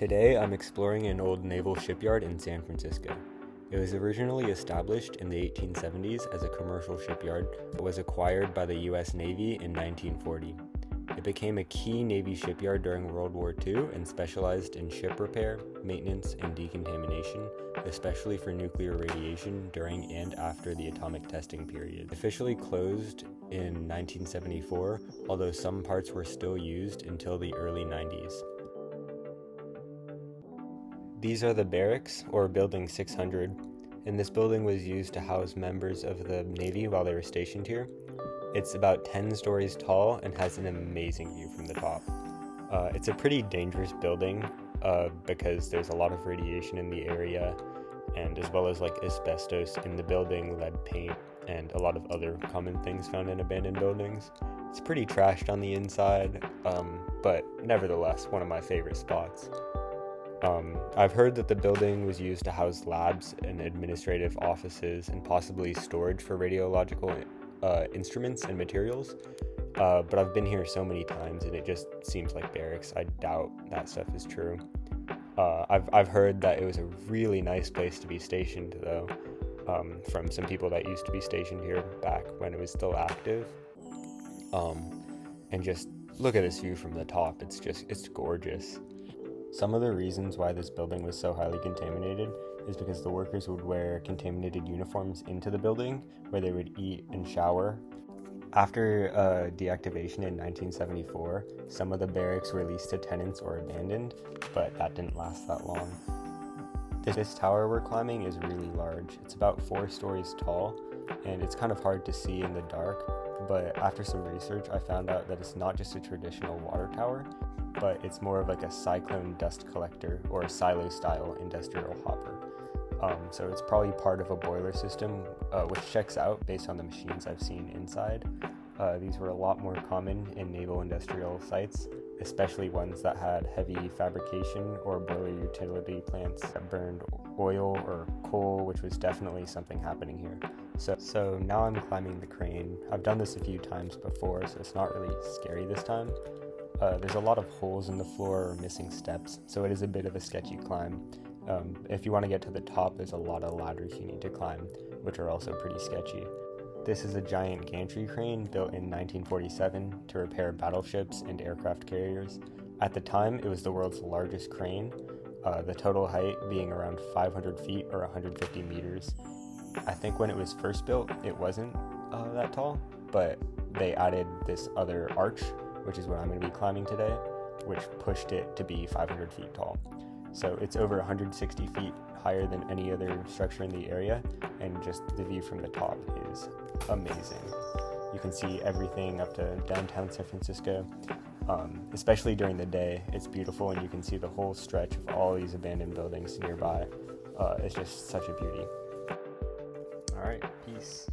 Today I'm exploring an old naval shipyard in San Francisco. It was originally established in the 1870s as a commercial shipyard, but was acquired by the US Navy in 1940. It became a key Navy shipyard during World War II and specialized in ship repair, maintenance, and decontamination, especially for nuclear radiation during and after the atomic testing period. Officially closed in 1974, although some parts were still used until the early 90s. These are the barracks, or Building 600, and this building was used to house members of the Navy while they were stationed here. It's about 10 stories tall and has an amazing view from the top. It's a pretty dangerous building because there's a lot of radiation in the area, and as well as like asbestos in the building, lead paint, and a lot of other common things found in abandoned buildings. It's pretty trashed on the inside, but nevertheless one of my favorite spots. I've heard that the building was used to house labs and administrative offices and possibly storage for radiological instruments and materials, but I've been here so many times and it just seems like barracks. I doubt that stuff is true. I've heard that it was a really nice place to be stationed though, from some people that used to be stationed here back when it was still active. And just look at this view from the top, it's gorgeous. Some of the reasons why this building was so highly contaminated is because the workers would wear contaminated uniforms into the building where they would eat and shower. After deactivation in 1974, some of the barracks were leased to tenants or abandoned, but that didn't last that long. This tower we're climbing is really large. It's about 4 stories tall, and it's kind of hard to see in the dark, but after some research I found out that it's not just a traditional water tower, but it's more of like a cyclone dust collector or a silo style industrial hopper. So it's probably part of a boiler system, which checks out based on the machines I've seen inside. These were a lot more common in naval industrial sites, especially ones that had heavy fabrication or boiler utility plants that burned oil or coal, which was definitely something happening here. So now I'm climbing the crane. I've done this a few times before, so it's not really scary this time. There's a lot of holes in the floor or missing steps, so it is a bit of a sketchy climb. If you want to get to the top, there's a lot of ladders you need to climb, which are also pretty sketchy. This is a giant gantry crane built in 1947 to repair battleships and aircraft carriers. At the time, it was the world's largest crane, the total height being around 500 feet or 150 meters. I think when it was first built, it wasn't that tall, but they added this other arch, which is what I'm going to be climbing today, which pushed it to be 500 feet tall. So it's over 160 feet higher than any other structure in the area, and just the view from the top is amazing. You can see everything up to downtown San Francisco, especially during the day. It's beautiful, and you can see the whole stretch of all these abandoned buildings nearby. It's just such a beauty. All right, peace.